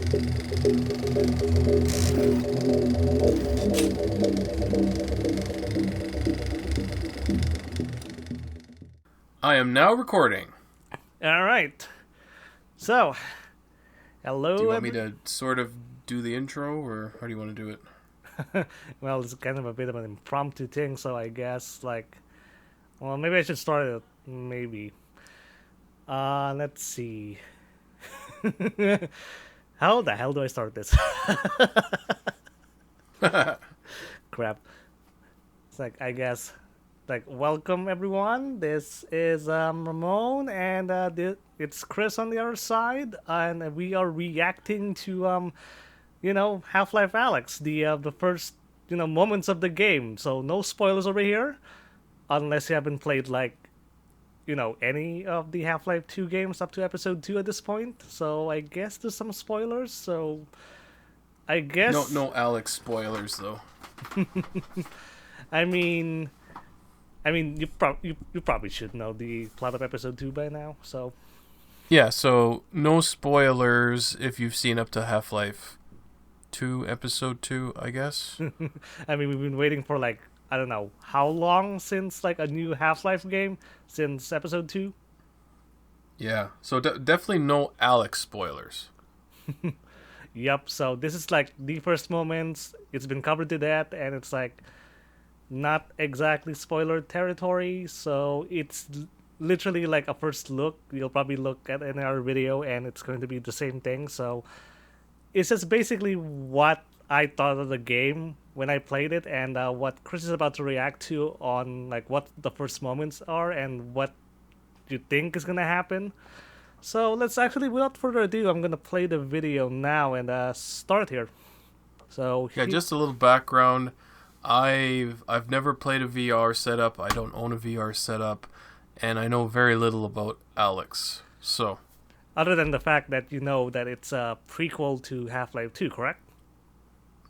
I am now recording. All right. So, hello. Do you want me to sort of do the intro, or how do you want to do it? Well, it's kind of a bit of an impromptu thing, so I guess, well, maybe I should start it. Maybe. Let's see. How the hell do I start this? Crap. It's I guess, welcome everyone. This is Ramon, and it's Kris on the other side, and we are reacting to Half-Life Alyx, the first moments of the game. So no spoilers over here, unless you haven't played any of the Half-Life 2 games up to episode 2 at this point. So I guess there's some spoilers. So I guess no Alyx spoilers though. I mean, you probably should know the plot of episode 2 by now. So yeah, so no spoilers if you've seen up to Half-Life 2 episode 2, I guess. I mean, we've been waiting for I don't know how long since a new Half-Life game, since episode 2. Yeah, so definitely no Alyx spoilers. Yep, so this is the first moments. It's been covered to death, and it's not exactly spoiler territory, so it's literally a first look. You'll probably look at in our video, and it's going to be the same thing. So it's just basically what I thought of the game when I played it, and what Kris is about to react to on what the first moments are and what you think is gonna happen. So let's actually, without further ado, I'm gonna play the video now and start here. So yeah, just a little background. I've never played a VR setup. I don't own a VR setup, and I know very little about Alyx. So, other than the fact that you know that it's a prequel to Half-Life 2, correct?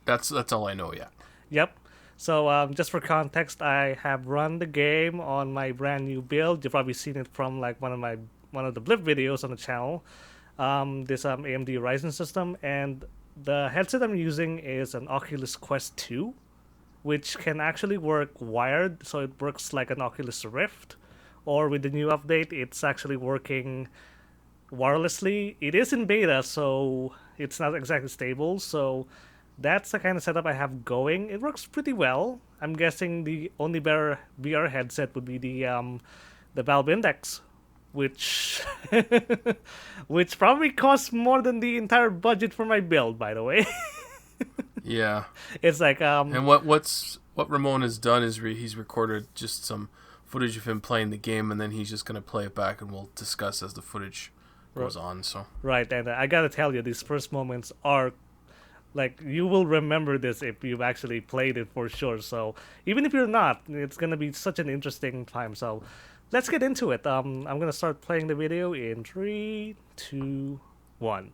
That's all I know yet. Yep. So just for context, I have run the game on my brand new build. You've probably seen it from one of the Blip videos on the channel. This AMD Ryzen system, and the headset I'm using is an Oculus Quest 2, which can actually work wired, so it works like an Oculus Rift, or with the new update, it's actually working wirelessly. It is in beta, so it's not exactly stable, so that's the kind of setup I have going. It works pretty well. I'm guessing the only better VR headset would be the Valve Index, which which probably costs more than the entire budget for my build, by the way. Yeah. It's and what Ramon has done is he's recorded just some footage of him playing the game, and then he's just gonna play it back, and we'll discuss as the footage goes on. So right, and I gotta tell you, these first moments are you will remember this if you've actually played it for sure. So even if you're not, it's gonna be such an interesting time. So let's get into it. I'm gonna start playing the video in 3, 2, 1.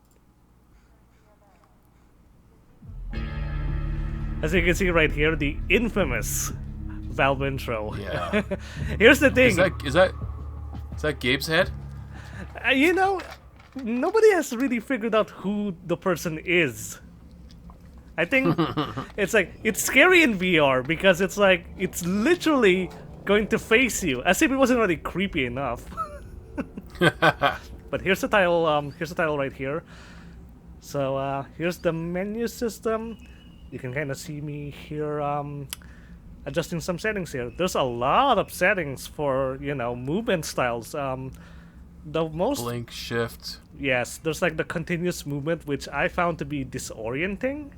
As you can see right here, the infamous Valve intro. yeah. Here's the thing. Is that Gabe's head? Nobody has really figured out who the person is. I think it's scary in VR because it's literally going to face you, as if it wasn't already creepy enough. But here's the title. Here's the title right here. So here's the menu system. You can kind of see me here adjusting some settings here. There's a lot of settings for movement styles. The most blink, shift. Yes, there's the continuous movement, which I found to be disorienting.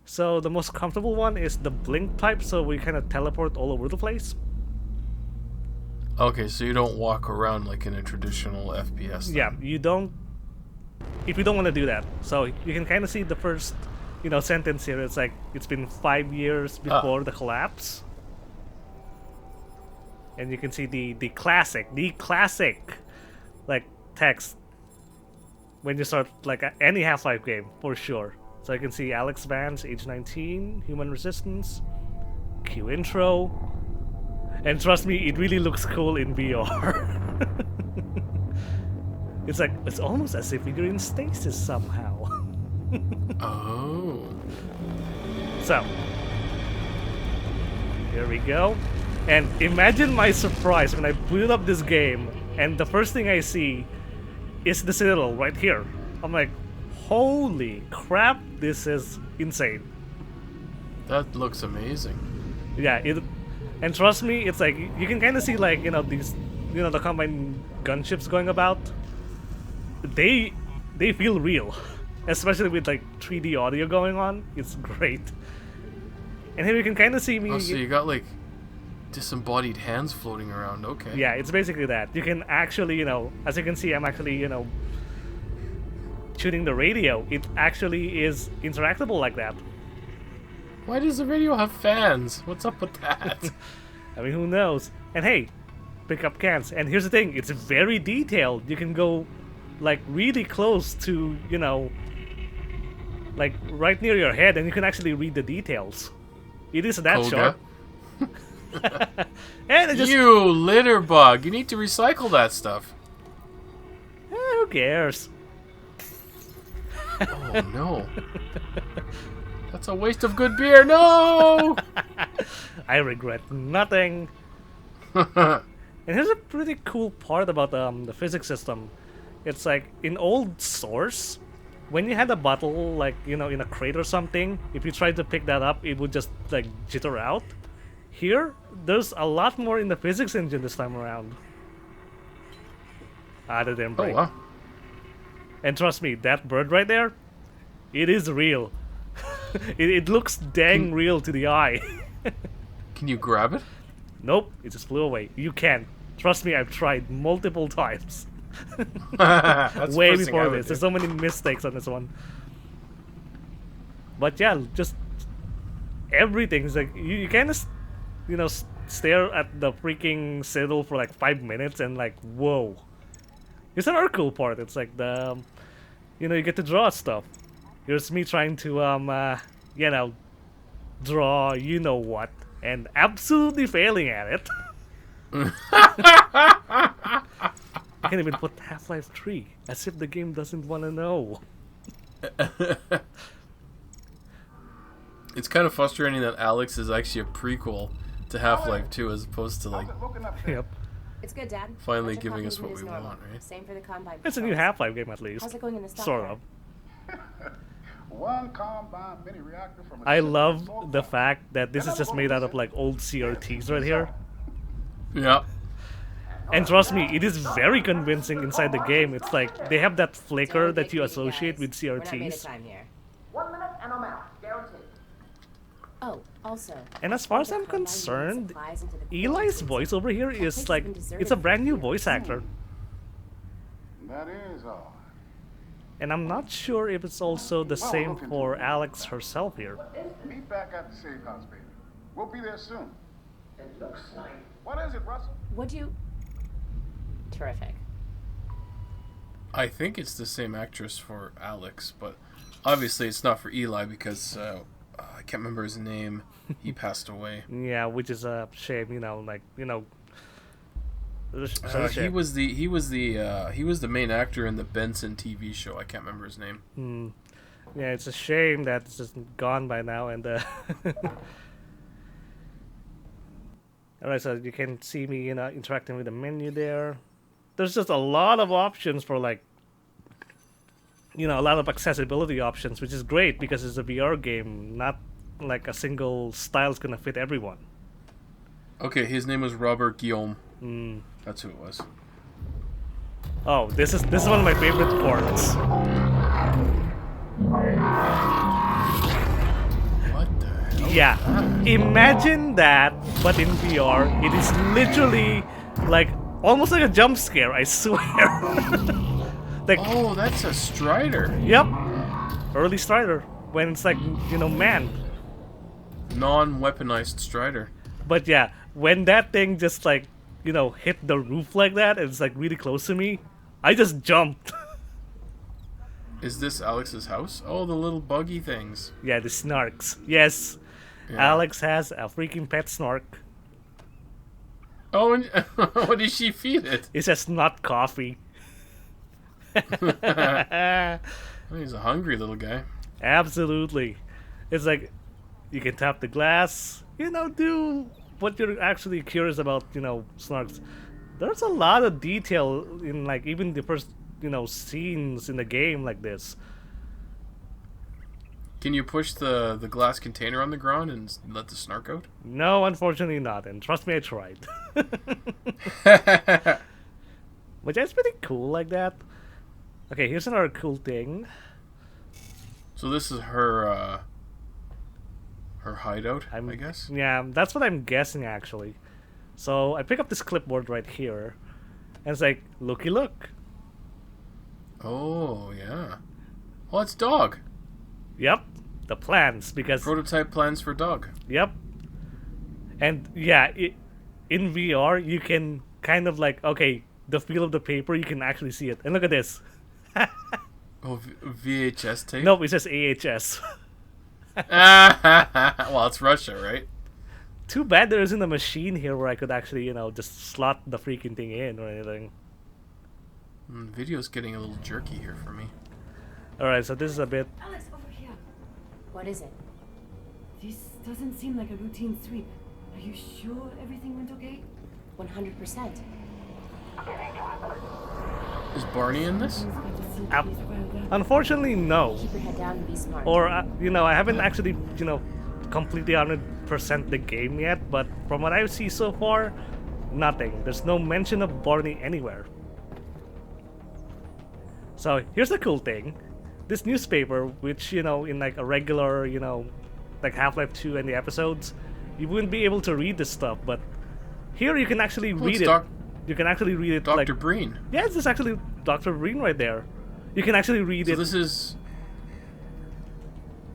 So the most comfortable one is the blink type, so we kind of teleport all over the place. Okay, so you don't walk around like in a traditional FPS then. Yeah, you don't. If you don't want to do that, so you can kind of see the first, sentence here. It's it's been 5 years before the collapse, and you can see the classic text when you start any Half-Life game for sure. So I can see Alyx Vance, age 19, human resistance, Q intro, and trust me, it really looks cool in VR. It's almost as if you're in stasis somehow. Oh. So, here we go. And imagine my surprise when I boot up this game and the first thing I see is the Citadel right here. I'm like, holy crap, this is insane. That looks amazing. Yeah, and trust me, it's like, you can kind of see like, these, the combine gunships going about. They feel real. Especially with like 3D audio going on. It's great. And here you can kind of see me. Oh, so you got like disembodied hands floating around. Okay. Yeah, it's basically that. You can actually, as you can see, I'm actually, shooting the radio. It actually is interactable like that. Why does the radio have fans? What's up with that? I mean, who knows? And hey, pick up cans. And here's the thing, it's very detailed. You can go, like, really close to, like, right near your head, and you can actually read the details. It is that sharp. And it just... You litter bug! You need to recycle that stuff. who cares? Oh, no. That's a waste of good beer. No! I regret nothing. And here's a pretty cool part about the physics system. It's like, in old Source, when you had a bottle, like, in a crate or something, if you tried to pick that up, it would just, like, jitter out. Here, there's a lot more in the physics engine this time around. Other than break. Oh, wow. And trust me, that bird right there, it is real. it looks dang real to the eye. Can you grab it? Nope, it just flew away. You can. Trust me, I've tried multiple times. That's Way the first thing I before would this. do. There's so many mistakes on this one. But yeah, just everything's like you kind of, stare at the freaking Citadel for like 5 minutes and like, whoa. It's another cool part. It's like the, you get to draw stuff. Here's me trying to, draw what, and absolutely failing at it. I can't even put Half-Life 3, as if the game doesn't want to know. It's kind of frustrating that Alyx is actually a prequel to Half-Life 2 as opposed to like Yep. It's good, Dad. finally How's your giving us coffee what we as normal? want, right? Same for the combine. It's a new patrols. Half-Life game at least. How's it going in the stock Sort yard? of. One combine mini reactor from a I ship love sold the for- fact that this is just made out of like old CRTs right here. Yeah. And trust me, it is very convincing inside the game. It's like they have that flicker Don't that get you you associate guys. with We're not made of CRTs. time here. 1 minute and I'm out, guaranteed. Oh, also. And as far as I'm concerned, Eli's voice over here is like, it's a brand new voice actor. That is all. And I'm not sure if it's also the same for Alyx herself here. Meet back at the safe house, baby. We'll be there soon. It looks like. What is it, Russell? Would you? Terrific. I think it's the same actress for Alyx, but obviously it's not for Eli because I can't remember his name. He passed away. Yeah, which is a shame, He was the main actor in the Benson TV show. I can't remember his name. Yeah, it's a shame that it's just gone by now. And alright, so you can see me, interacting with the menu there. There's just a lot of options for like, a lot of accessibility options, which is great because it's a VR game. Not like a single style is gonna fit everyone. Okay, his name was Robert Guillaume. That's who it was. Oh, this is one of my favorite parts. What the hell? Yeah, imagine that, but in VR. It is literally like almost like a jump scare. I swear. Like, Oh, that's a Strider. yep, early Strider when it's like man. Non-weaponized Strider. But yeah, when that thing just like hit the roof like that, and it's like really close to me, I just jumped. Is this Alex's house? Oh, the little buggy things. Yeah, the snarks. Yes, Yeah. Alyx has a freaking pet snark. Oh, and what did she feed it? It's just not coffee. Oh, he's a hungry little guy. Absolutely. It's like you can tap the glass, do what you're actually curious about, Snarks. There's a lot of detail in like even the first, scenes in the game like this. Can you push the glass container on the ground and let the snark out? No, unfortunately not, and trust me, I tried. But that's pretty cool like that. Okay, here's another cool thing. So this is her hideout, I guess? Yeah, that's what I'm guessing actually. So I pick up this clipboard right here, and it's like, looky look. Oh, yeah. Well, it's dog. Yep, the plans, because... Prototype plans for dog. Yep. And yeah, in VR, you can kind of like, okay, the feel of the paper, you can actually see it. And look at this. Oh, VHS tape? Nope, it says AHS. Well, it's Russia, right? Too bad there isn't a machine here where I could actually, just slot the freaking thing in or anything. Video's getting a little jerky here for me. Alright, so this is a bit... Alex, over here. What is it? This doesn't seem like a routine sweep. Are you sure everything went okay? 100%. Is Barney in this? Unfortunately, no. Keep your head down and be smart. Or, I haven't actually, completely 100% the game yet, but from what I see so far, nothing. There's no mention of Barney anywhere. So, here's the cool thing. This newspaper, which, in like a regular, like Half-Life 2 and the episodes, you wouldn't be able to read this stuff, but here you can actually read it. You can actually read it Dr. Breen. Yeah, this is actually Dr. Breen right there. You can actually read it. So this is...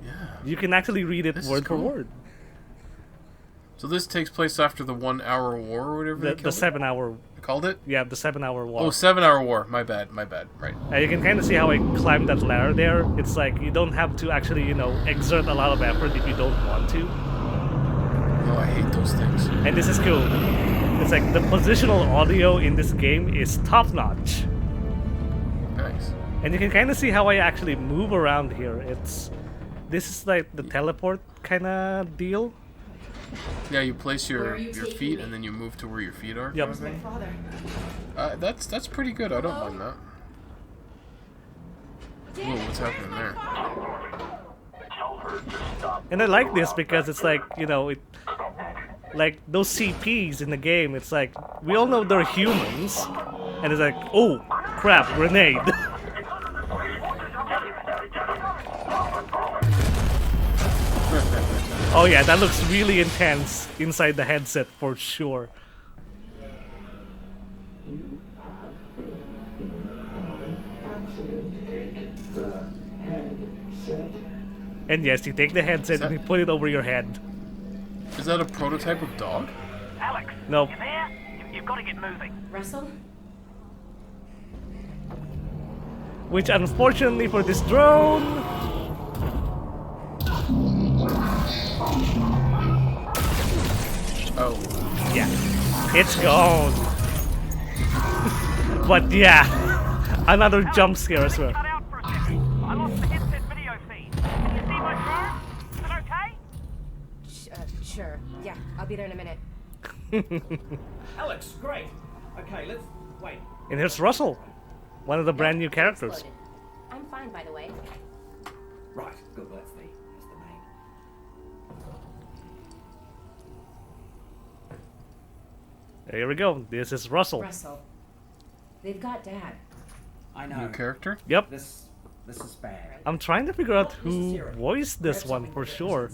Yeah. You can actually read it word for word. So this takes place after the 1 hour war or whatever The 7 hour... They called it? Yeah, the 7 hour war. Oh, 7 hour war. My bad, right. And you can kind of see how I climbed that ladder there. It's like you don't have to actually, exert a lot of effort if you don't want to. Oh, I hate those things. And this is cool. It's like the positional audio in this game is top notch. Nice. And you can kind of see how I actually move around here. This is like the teleport kind of deal. Yeah, you place Where your are you taking feet me? and then you move to where your feet are. Yep. kind of thing. Father. That's pretty good. I don't mind that. Whoa, what's happening there? And I like this because it's like, like those CPs in the game, it's like, we all know they're humans. And it's like, oh, crap, grenade. Oh yeah, that looks really intense inside the headset for sure. And yes, you take the headset and you put it over your head. Is that a prototype of dog? Alex, Nope. you there? You've got to get moving. Russell? Which unfortunately for this drone... Oh. Yeah, it's gone. But yeah, another jump scare as well. Cut out for a second. I lost the headset video feed. Can you see my drone? Is it okay? Sure. Yeah, I'll be there in a minute. Alex, great. Okay, let's wait. And here's Russell, one of the brand new It characters. exploded. I'm fine, by the way. Right, good. That's the main. There we go. This is Russell. Russell. They've got Dad. I New know. character? Yep. This is bad. I'm trying to figure out who voiced this one for sure.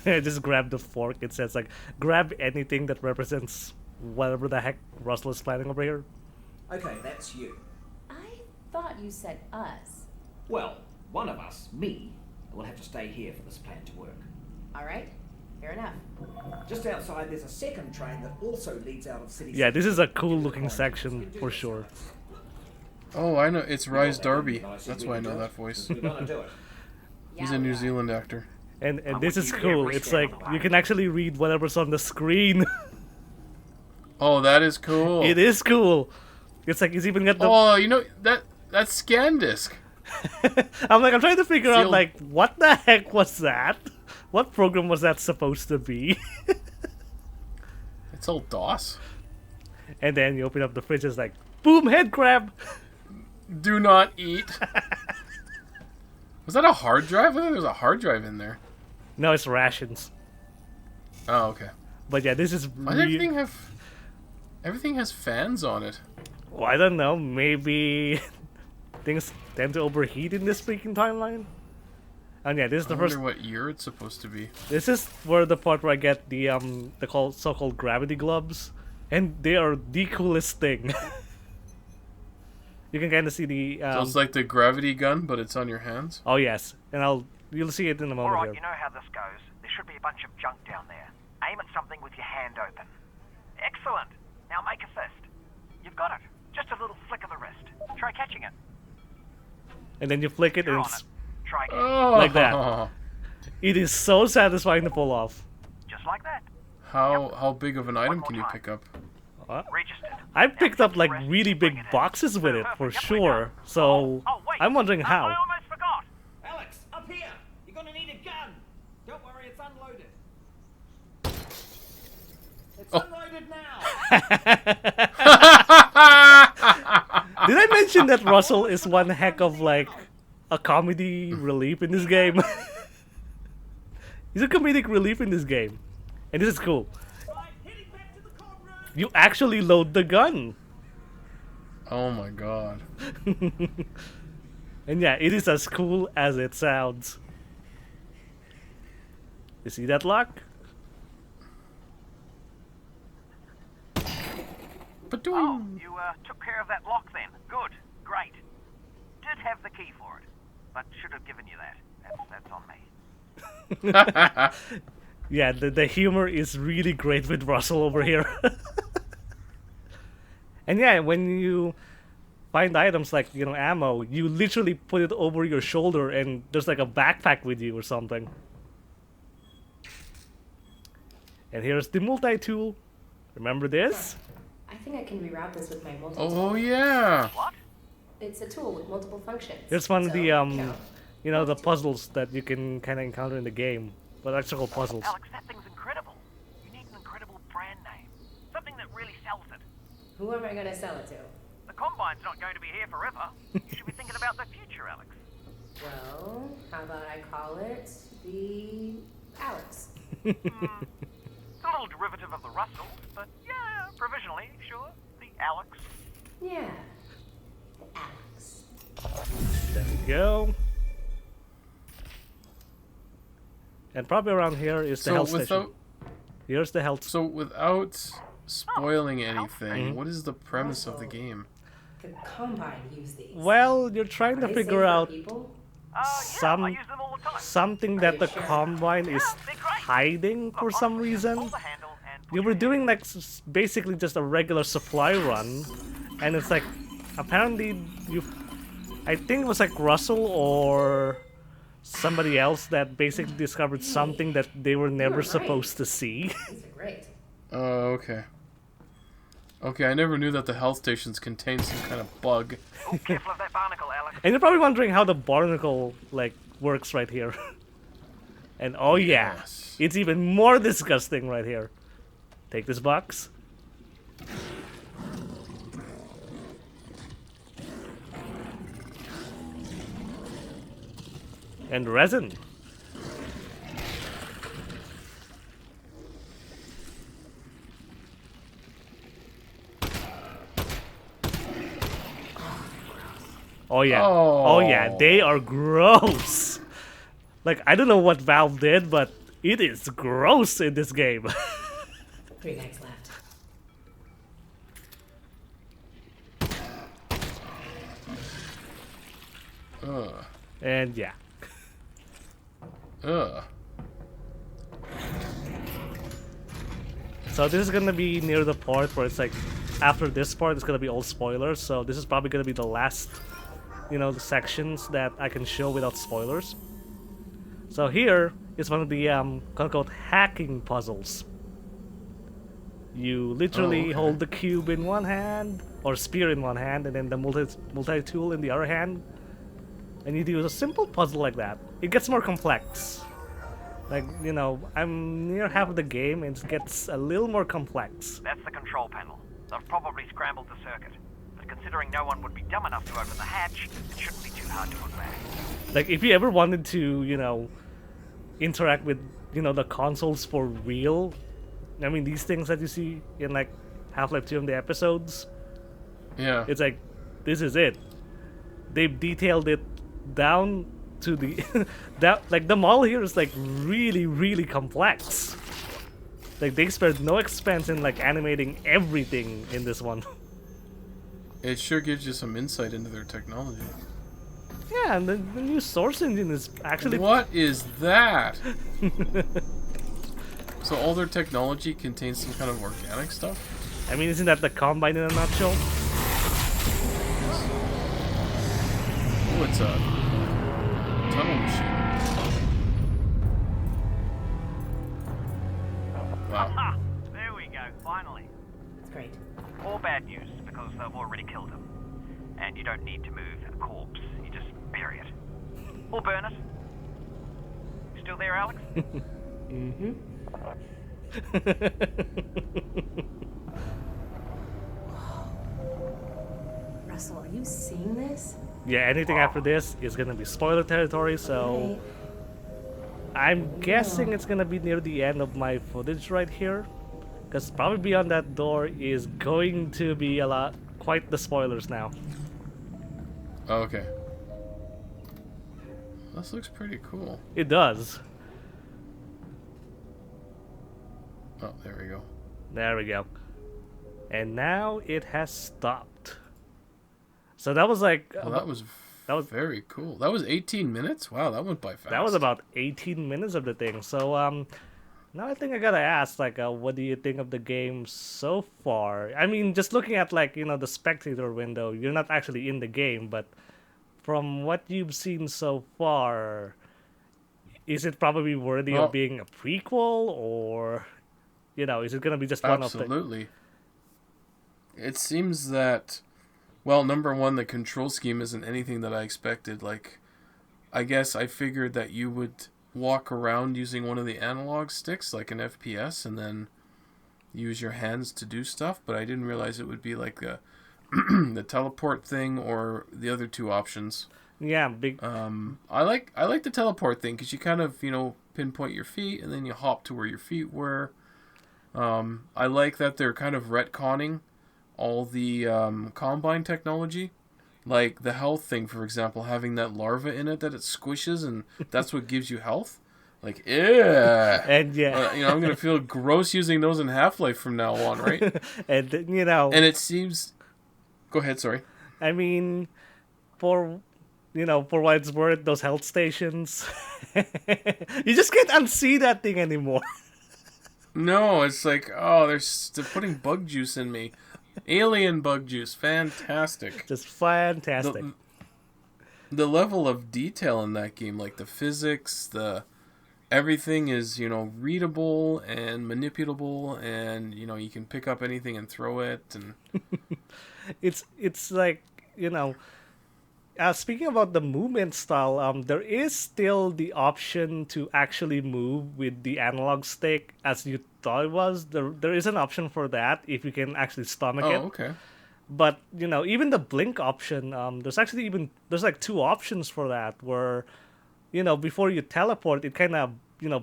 I just grabbed the fork. It says like, grab anything that represents whatever the heck Russell is planning over here. Okay, that's you. I thought you said us. Well, one of us, me, will have to stay here for this plan to work. All right. Fair enough. Just outside, there's a second train that also leads out of city. Yeah, this is a cool looking section for sure. Oh, I know. It's Rise Darby. That's why I know that voice. We're gonna do it. He's a New Zealand actor. And this is cool. It's like you can actually read whatever's on the screen. Oh, that is cool. It is cool. It's like he's even got the. Oh, you know that scan disc. I'm trying to figure out Sealed. like what the heck was that? What program was that supposed to be? It's old DOS. And then you open up the fridge, it's like, boom, head crab. Do not eat. Was that a hard drive? I think there was a hard drive in there. No, it's rations. Oh, okay. But yeah, this is Why does everything has fans on it? Well, I don't know. Maybe things tend to overheat in this freaking timeline. And yeah, this is the I first. wonder what year it's supposed to be. This is where the part where I get the so-called gravity gloves, and they are the coolest thing. You can kind of see the. So it's like the gravity gun, but it's on your hands. Oh yes, and you'll see it in a moment Alright, here. you know how this goes. There should be a bunch of junk down there. Aim at something with your hand open. Excellent. Now make a fist. You've got it. Just a little flick of the wrist. Try catching it. And then you flick it, You're and on it's it. Try again. Oh, like that. It is so satisfying to pull off. Just like that. How big of an item more can you time. pick up? Registered. I Now picked flip up like the wrist, really bring big it in. boxes with it for Perfect. Yep, we're sure. done. So Oh, wait. I'm wondering I how. almost forgot. Alex, up here! You're gonna need a gun! Don't worry, it's unloaded. It's unloaded now! Did I mention that Russell is one heck of like a comedy relief in this game? He's a comedic relief in this game, and this is cool. Right, heading back to the courtroom! You actually load the gun, Oh my god. and yeah, it is as cool as it sounds. You see that lock? But Oh, you took care of that lock then. Good. Great. Did have the key for it, but should have given you that. That's on me. Yeah, the humor is really great with Russell over here. And yeah, when you find items like, ammo, you literally put it over your shoulder and there's like a backpack with you or something. And here's the multi-tool. Remember this? I think I can reroute this with my multiple. Oh yeah. What? It's a tool with multiple functions. Here's one of So, the, count. the puzzles that you can kind of encounter in the game. But actual puzzles. Alex, that thing's incredible. You need an incredible brand name. Something that really sells it. Who am I gonna sell it to? The Combine's not going to be here forever. You should be thinking about the future, Alex. Well, how about I call it the Alex? It's a little derivative of the Russell, but yeah, provisionally, sure. The Alex. Yeah, the Alex. There we go. And probably around here is the health station. Here's the health. So without spoiling anything, Mhm. what is the premise of the game? The Combine used these. Well, you're trying to Are they figure safe for out people? Yeah, Some- I use them all the time. something Are that you the sure? Combine is Yeah, they're great. hiding for Look, some honestly, reason. hold the handle and push You were it in. doing like basically just a regular supply run, and it's like apparently I think it was like Russell or somebody else that basically discovered something that they were never right. supposed to see. These are great. Oh, okay. Okay, I never knew that the health stations contained some kind of bug. Oh, careful of that barnacle, Alex. And you're probably wondering how the barnacle like works right here. And oh yeah, Yes. it's even more disgusting right here. Take this box. And resin. Oh yeah. Oh yeah, they are gross. Like I don't know what Valve did, but it is gross in this game. 3 nights left. Ugh. And yeah. Ugh. So this is gonna be near the part where it's like after this part it's gonna be all spoilers, so this is probably gonna be the last the sections that I can show without spoilers. So here is one of the quote-unquote hacking puzzles. You literally okay. hold the cube in one hand or spear in one hand, and then the multi-tool in the other hand. And you do a simple puzzle like that. It gets more complex. Like, I'm near half of the game and it gets a little more complex. That's the control panel. They've probably scrambled the circuit. But considering no one would be dumb enough to open the hatch, it shouldn't be too hard to put back. Like, if you ever wanted to, interact with, the consoles for real, I mean, these things that you see in, like, Half-Life 2 in the episodes, Yeah. it's like, this is it. They've detailed it down to the... like, the model here is, like, really, really complex. Like, they spared no expense in, like, animating everything in this one. It sure gives you some insight into their technology. Yeah, and the new Source engine is actually... What is that? So all their technology contains some kind of organic stuff? I mean, isn't that the Combine in a nutshell? Oh, it's a tunnel machine. Wow. Ha! There we go, finally. That's great. Or bad news, because they've already killed him. And you don't need to move a corpse, you just bury it. Or burn it. You still there, Alex? Mm-hmm. Russell, are you seeing this? Yeah, anything after this is gonna be spoiler territory, so... I'm guessing it's gonna be near the end of my footage right here. Because probably beyond that door is going to be quite the spoilers now. Oh, okay. This looks pretty cool. It does. Oh, there we go. There we go. And now it has stopped. So that was like... Well, that was very cool. That was 18 minutes? Wow, that went by fast. That was about 18 minutes of the thing. So, now I think I gotta ask, like, what do you think of the game so far? I mean, just looking at, like, the spectator window, you're not actually in the game, but from what you've seen so far, is it probably worthy of being a prequel, or, is it gonna be just one of the... Absolutely. It seems that, well, number one, the control scheme isn't anything that I expected. Like, I guess I figured that you would walk around using one of the analog sticks, like an FPS, and then use your hands to do stuff, but I didn't realize it would be like the teleport thing or the other two options. Yeah, big... I like the teleport thing, because you kind of, pinpoint your feet, and then you hop to where your feet were. I like that they're kind of retconning all the Combine technology. Like the health thing, for example, having that larva in it that it squishes, and that's what gives you health. Like, yeah. And yeah. I'm going to feel gross using those in Half-Life from now on, right? And, And it seems... Go ahead, sorry. I mean, for what it's worth, those health stations, you just can't unsee that thing anymore. No, it's like, oh, they're putting bug juice in me. Alien bug juice, fantastic. Just fantastic. The level of detail in that game, like the physics, everything is, readable and manipulable, and, you can pick up anything and throw it, and... It's like, speaking about the movement style, there is still the option to actually move with the analog stick as you thought it was. There is an option for that if you can actually stomach it. Oh, okay. But, even the blink option, there's like two options for that where, before you teleport, it kind of,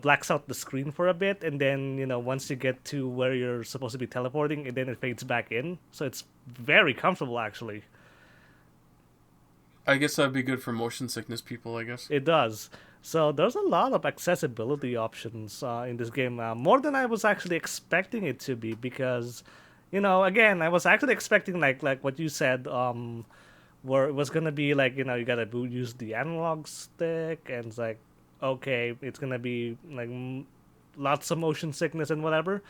blacks out the screen for a bit, and then, once you get to where you're supposed to be teleporting, and then it fades back in. So it's very comfortable, actually. I guess that'd be good for motion sickness people, I guess. It does. So there's a lot of accessibility options in this game, more than I was actually expecting it to be, because, again, I was actually expecting like what you said, where it was gonna be like, you gotta use the analog stick, and it's like, okay, it's gonna be like lots of motion sickness and whatever.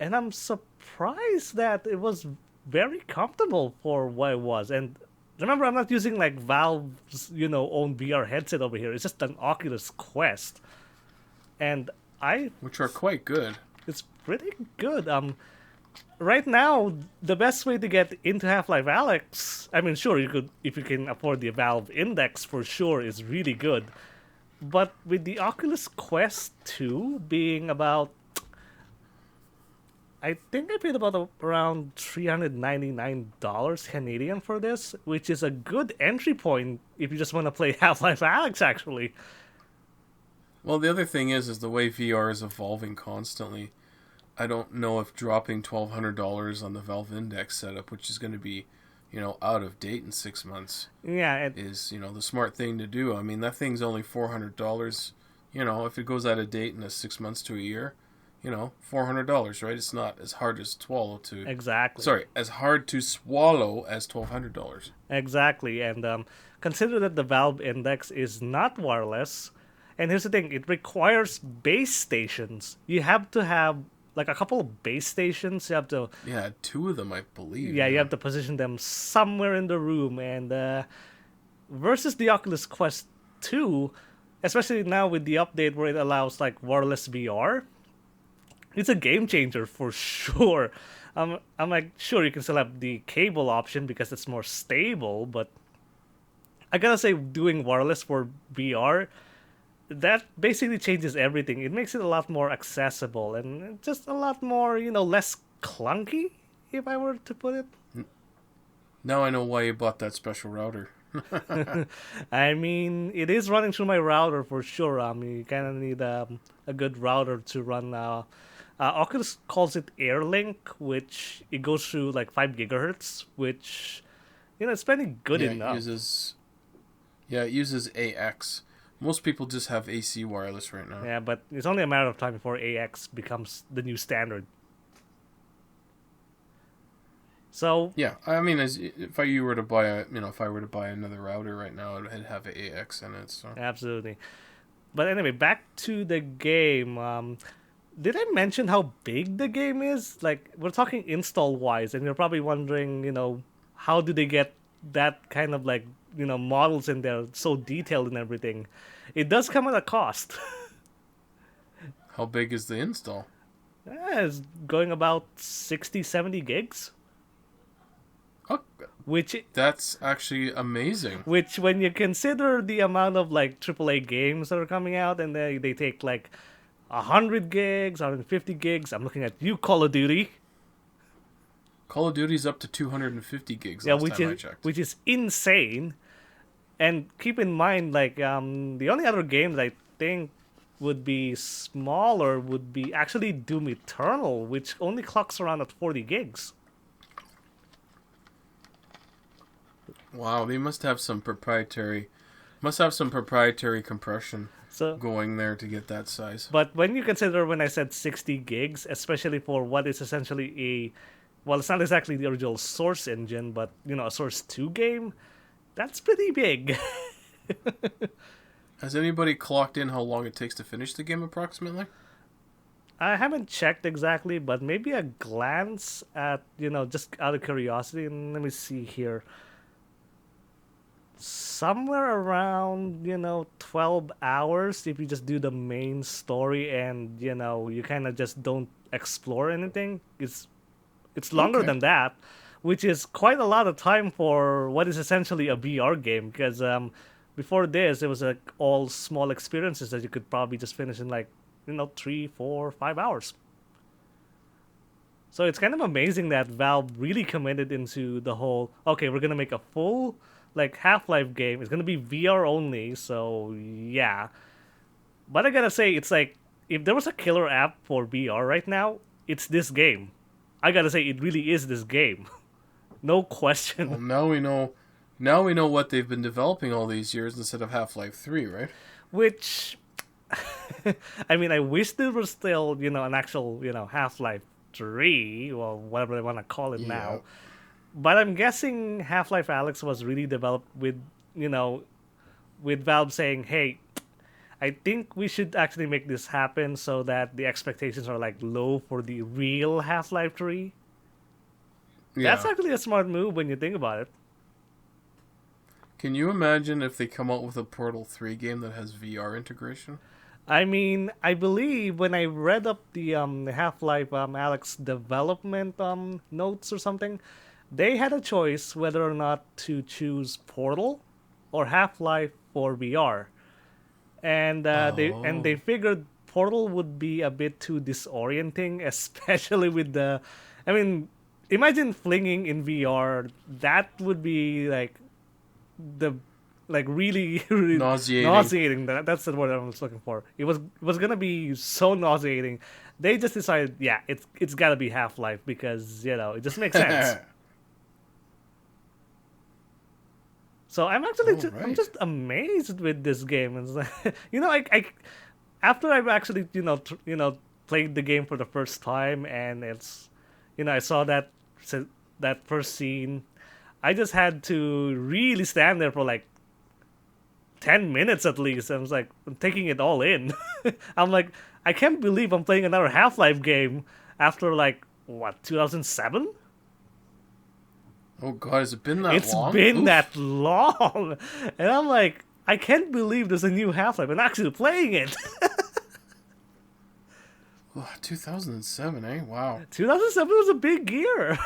And I'm surprised that it was very comfortable for what it was. And remember, I'm not using like Valve's, own VR headset over here. It's just an Oculus Quest, and which are quite good. It's pretty good. right now, the best way to get into Half-Life Alyx, I mean, sure, you could, if you can afford the Valve Index, for sure, is really good. But with the Oculus Quest 2 being about, I think I paid about around $399 Canadian for this, which is a good entry point if you just want to play Half-Life Alyx, actually. Well, the other thing is the way VR is evolving constantly. I don't know if dropping $1,200 on the Valve Index setup, which is going to be, out of date in 6 months, Yeah, is, the smart thing to do. I mean, that thing's only $400. If it goes out of date in 6 months to a year, $400, right? It's not as hard to swallow to. exactly. Sorry, as hard to swallow as $1,200. Exactly, and consider that the Valve Index is not wireless. And here's the thing, it requires base stations. You have to have like a couple of base stations. You have to, Yeah, 2 of them, I believe. yeah, you have to position them somewhere in the room. And versus the Oculus Quest 2, especially now with the update where it allows like wireless VR, it's a game changer for sure. I'm like, sure, you can still have the cable option because it's more stable, but I gotta say, doing wireless for VR, that basically changes everything. It makes it a lot more accessible and just a lot more, less clunky, if I were to put it. Now I know why you bought that special router. I mean, it is running through my router for sure. You kind of need a good router to run. Oculus calls it AirLink, which it goes through like 5 gigahertz, which it's pretty good enough. It uses AX. Most people just have AC wireless right now. Yeah, but it's only a matter of time before AX becomes the new standard. So yeah, I mean, if I were to buy another router right now, it'd have AX in it. So absolutely. But anyway, back to the game. Did I mention how big the game is? Like, we're talking install wise, and you're probably wondering, how do they get that kind of like, models in there so detailed and everything? It does come at a cost. How big is the install? It's going about 60, 70 gigs. Oh, that's actually amazing. Which, when you consider the amount of like AAA games that are coming out, and they take like 100 gigs, 150 gigs. I'm looking at you, Call of Duty. Call of Duty's up to 250 gigs. Yeah, I checked. Which is insane. And keep in mind, like the only other games I think would be smaller would be actually Doom Eternal, which only clocks around at 40 gigs. Wow, they must have some proprietary compression going there to get that size. But when you consider, when I said 60 gigs, especially for what is essentially it's not exactly the original Source engine, but a Source 2 game, that's pretty big. Has anybody clocked in how long it takes to finish the game approximately? I haven't checked exactly, but maybe a glance at, just out of curiosity. And let me see here. Somewhere around, 12 hours if you just do the main story and, you kind of just don't explore anything. It's longer than that, which is quite a lot of time for what is essentially a VR game, because before this, it was like all small experiences that you could probably just finish in like, 3, 4, 5 hours. So it's kind of amazing that Valve really committed into the whole, okay, we're going to make a full like Half-Life game. It's going to be VR only, so yeah. But I gotta say, it's like, if there was a killer app for VR right now, it's this game. I gotta say, it really is this game. No question. Well, now we know what they've been developing all these years instead of Half-Life 3, right? Which, I mean, I wish there was still, an actual, Half-Life 3, or whatever they want to call it now. But I'm guessing Half-Life Alyx was really developed with, with Valve saying, hey, I think we should actually make this happen so that the expectations are like low for the real Half-Life 3. Yeah. That's actually a smart move when you think about it. Can you imagine if they come out with a Portal 3 game that has VR integration? I mean, I believe when I read up the Half-Life Alyx development notes or something, they had a choice whether or not to choose Portal or Half-Life for VR, and they Oh. figured Portal would be a bit too disorienting, especially with the, I mean, imagine flinging in VR. That would be like the really, really Nauseating. nauseating. That's the word I was looking for. It was gonna be so nauseating. They just decided, yeah, it's gotta be Half Life because it just makes sense. So I'm actually All I'm right. just amazed with this game. It's like, I after I've actually played the game for the first time and it's I saw that first scene. I just had to really stand there for like 10 minutes at least. I was like, I'm taking it all in. I'm like, I can't believe I'm playing another Half-Life game after like, what, 2007? Oh God, has it been that It's long? been Oof. that long. And I'm like, I can't believe there's a new Half-Life. I'm actually playing it. 2007, eh? Wow. 2007 was a big year.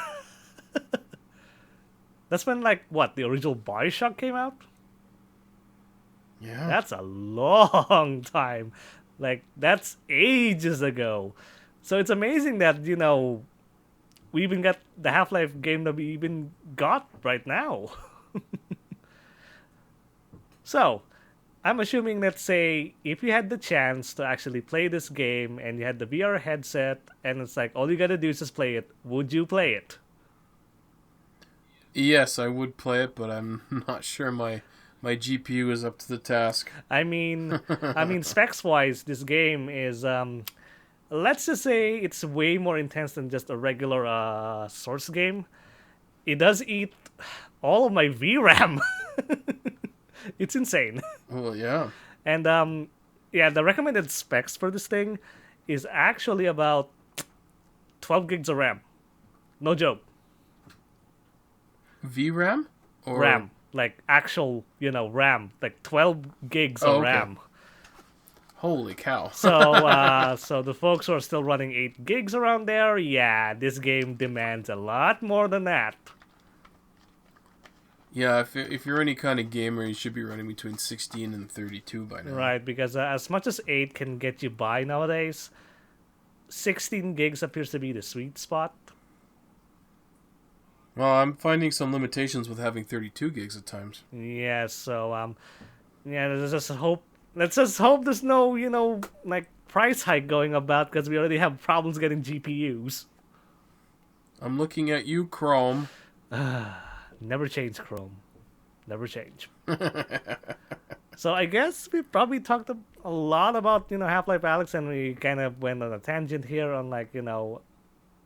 That's when, like, what, the original Bioshock came out? Yeah. That's a long time. Like, that's ages ago. So it's amazing that, we even got the Half-Life game that we even got right now. So, I'm assuming, let's say, if you had the chance to actually play this game and you had the VR headset and it's like, all you gotta do is just play it, would you play it? Yes, I would play it, but I'm not sure my GPU is up to the task. I mean, specs wise, this game is let's just say it's way more intense than just a regular Source game. It does eat all of my VRAM. It's insane. Well, yeah. And yeah, the recommended specs for this thing is actually about 12 gigs of RAM. No joke. VRAM or RAM, like actual, RAM, like 12 gigs of Oh, okay. RAM. Holy cow. So the folks who are still running 8 gigs around there, yeah, this game demands a lot more than that. Yeah, if you're any kind of gamer, you should be running between 16 and 32 by now. Right, because as much as 8 can get you by nowadays, 16 gigs appears to be the sweet spot. Well, I'm finding some limitations with having 32 gigs at times. Yeah, so yeah, let's just hope there's no, like price hike going about because we already have problems getting GPUs. I'm looking at you, Chrome. Never change, Chrome. Never change. So I guess we probably talked a lot about, Half-Life Alyx, and we kind of went on a tangent here on, like,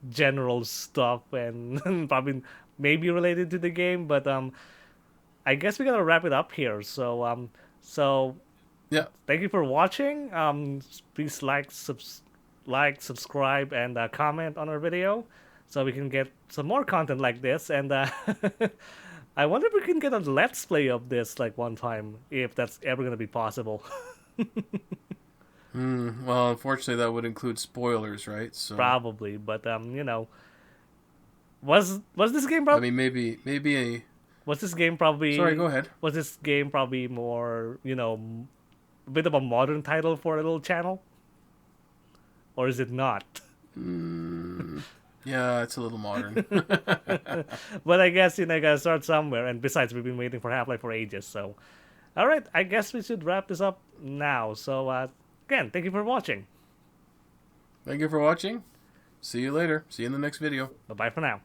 general stuff and probably maybe related to the game, but I guess we gotta wrap it up here. So Yeah. thank you for watching. Please like, subscribe, and comment on our video so we can get some more content like this. And I wonder if we can get a let's play of this like one time, if that's ever gonna be possible. Well, unfortunately, that would include spoilers, right? So Probably, but was this game I probably mean, maybe a. was this game probably Sorry, go ahead. was this game probably more a bit of a modern title for a little channel, or is it not? Yeah, it's a little modern. But I guess gotta start somewhere. And besides, we've been waiting for Half-Life for ages. So, all right, I guess we should wrap this up now. So again, thank you for watching. Thank you for watching. See you later. See you in the next video. Bye bye for now.